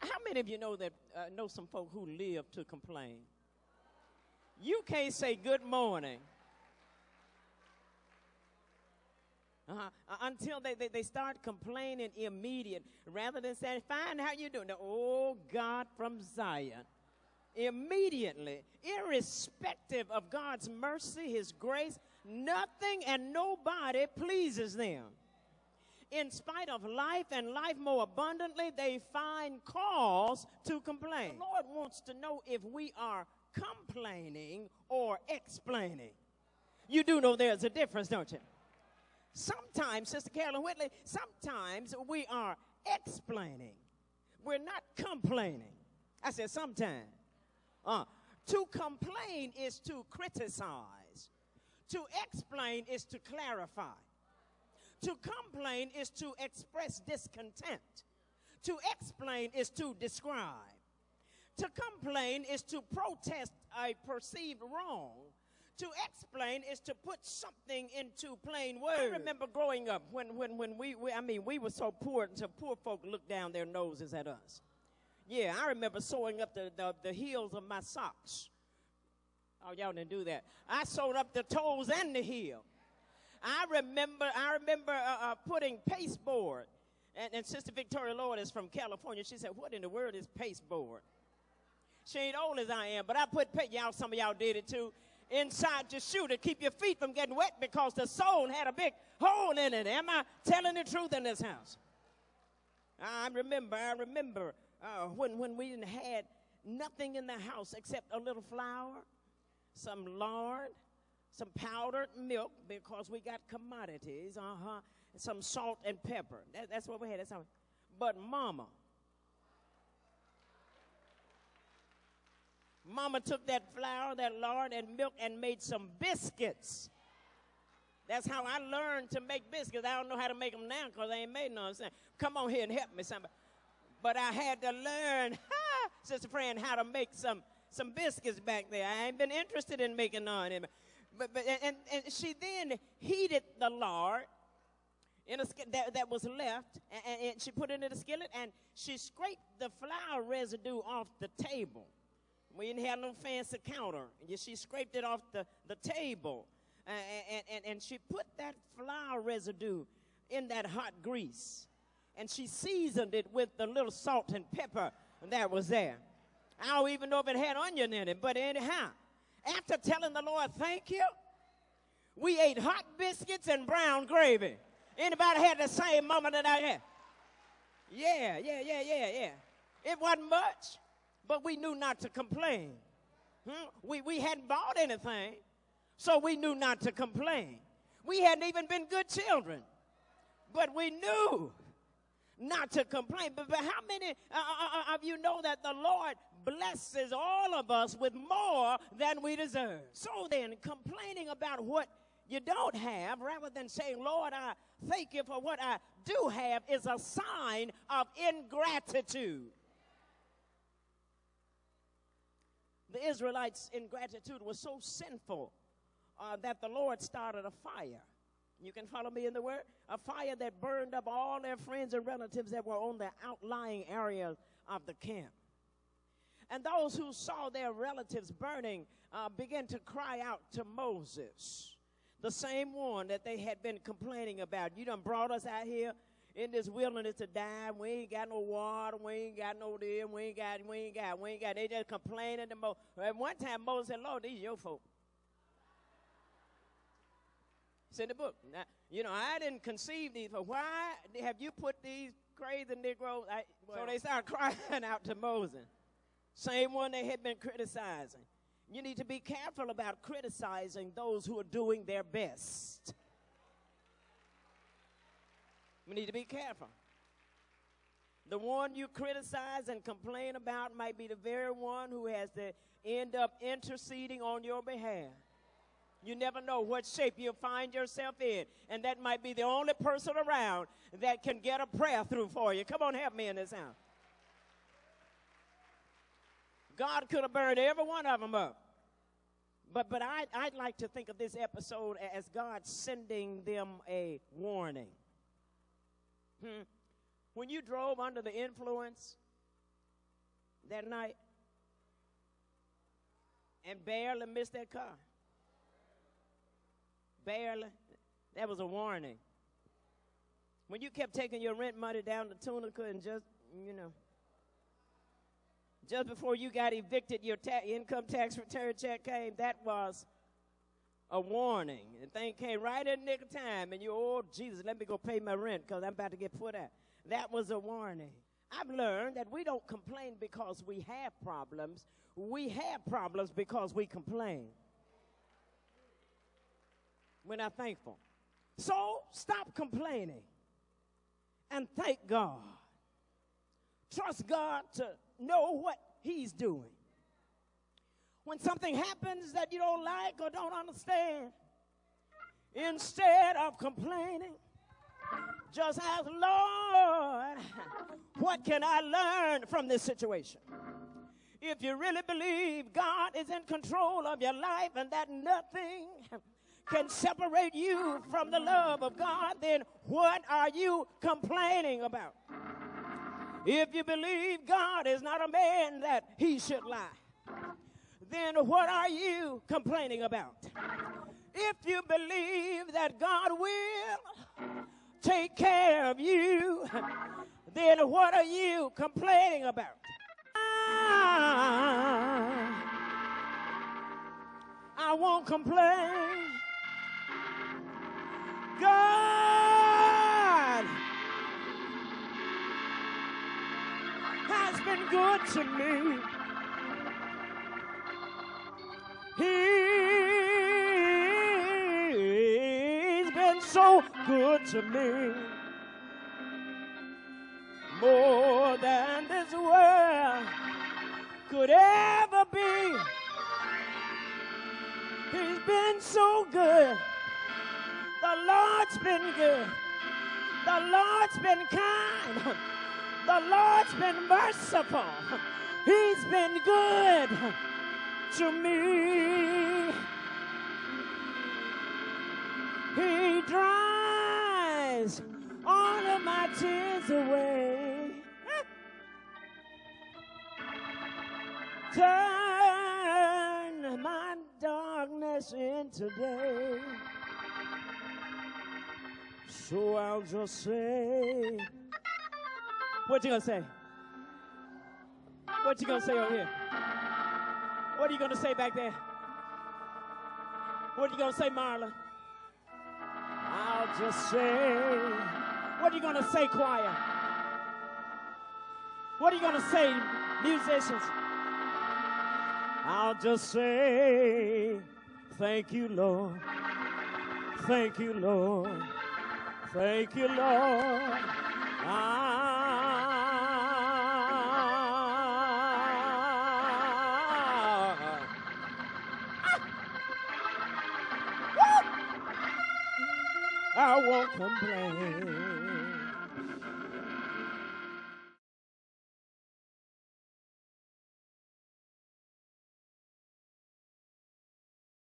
How many of you know that know some folk who live to complain? You can't say good morning until they start complaining immediate, rather than saying, fine, how you doing? Oh, God from Zion. Immediately, irrespective of God's mercy, his grace, nothing and nobody pleases them. In spite of life and life more abundantly, they find cause to complain. The Lord wants to know if we are complaining or explaining. You do know there's a difference, don't you? Sometimes, Sister Carolyn Whitley, sometimes we are explaining. We're not complaining. I said sometimes. To complain is to criticize. To explain is to clarify. To complain is to express discontent. To explain is to describe. To complain is to protest a perceived wrong. To explain is to put something into plain words. I remember growing up when we were so poor, so poor folk looked down their noses at us. Yeah, I remember sewing up the heels of my socks. Oh, y'all didn't do that. I sewed up the toes and the heel. I remember putting pasteboard, and Sister Victoria Lord is from California. She said, what in the world is pasteboard? She ain't old as I am, but I put, some of y'all did it too, inside your shoe to keep your feet from getting wet because the sole had a big hole in it. Am I telling the truth in this house? I remember when we didn't had nothing in the house except a little flour, some lard, some powdered milk because we got commodities, some salt and pepper. That's what we had. But Mama took that flour, that lard, and milk and made some biscuits. That's how I learned to make biscuits. I don't know how to make them now because I ain't made none. Come on here and help me, somebody. But I had to learn, Sister Fran, how to make some biscuits back there. I ain't been interested in making none. But she then heated the lard in a that was left, and she put it in a skillet, and she scraped the flour residue off the table. We didn't have no fancy counter. She scraped it off the table, and she put that flour residue in that hot grease, and she seasoned it with the little salt and pepper that was there. I don't even know if it had onion in it, but anyhow, after telling the Lord thank you, we ate hot biscuits and brown gravy. Anybody had the same moment that I had? Yeah. It wasn't much, but we knew not to complain. We hadn't bought anything, so we knew not to complain. We hadn't even been good children, but we knew not to complain. But how many of you know that the Lord blesses all of us with more than we deserve? So then, complaining about what you don't have rather than saying, Lord, I thank you for what I do have, is a sign of ingratitude. The Israelites' ingratitude was so sinful that the Lord started a fire. You can follow me in the word? A fire that burned up all their friends and relatives that were on the outlying areas of the camp. And those who saw their relatives burning began to cry out to Moses, the same one that they had been complaining about. You done brought us out here in this wilderness to die. We ain't got no water. We ain't got no this. We ain't got. They just complaining to Moses. At one time, Moses said, Lord, these your folk. It's in the book. Now, I didn't conceive these. But why have you put these crazy Negroes? So they started crying out to Moses. Same one they had been criticizing. You need to be careful about criticizing those who are doing their best. We need to be careful. The one you criticize and complain about might be the very one who has to end up interceding on your behalf. You never know what shape you'll find yourself in, and that might be the only person around that can get a prayer through for you. Come on, help me in this house. God could have burned every one of them up. But I'd like to think of this episode as God sending them a warning. When you drove under the influence that night and barely missed that car? Barely. That was a warning. When you kept taking your rent money down to Tunica and just before you got evicted, your income tax return check came, that was a warning. The thing came right in the nick of time, and you, oh, Jesus, let me go pay my rent because I'm about to get put out. That was a warning. I've learned that we don't complain because we have problems. We have problems because we complain. We're not thankful. So stop complaining and thank God. Trust God to know what he's doing. When something happens that you don't like or don't understand, instead of complaining, just ask, Lord, what can I learn from this situation? If you really believe God is in control of your life and that nothing can separate you from the love of God, then what are you complaining about? If you believe God is not a man that he should lie, then what are you complaining about? If you believe that God will take care of you, then what are you complaining about? I won't complain. God has been good to me. He's been so good to me. More than this world could ever be. He's been so good. The Lord's been good. The Lord's been kind. The Lord's been merciful. He's been good to me. He dries all of my tears away. Turn my darkness into day. So I'll just say, what you gonna say? What you gonna say over here? What are you gonna say back there? What are you gonna say, Marla? I'll just say, what are you gonna say, choir? What are you gonna say, musicians? I'll just say, thank you, Lord. Thank you, Lord. Thank you, Lord. I won't complain.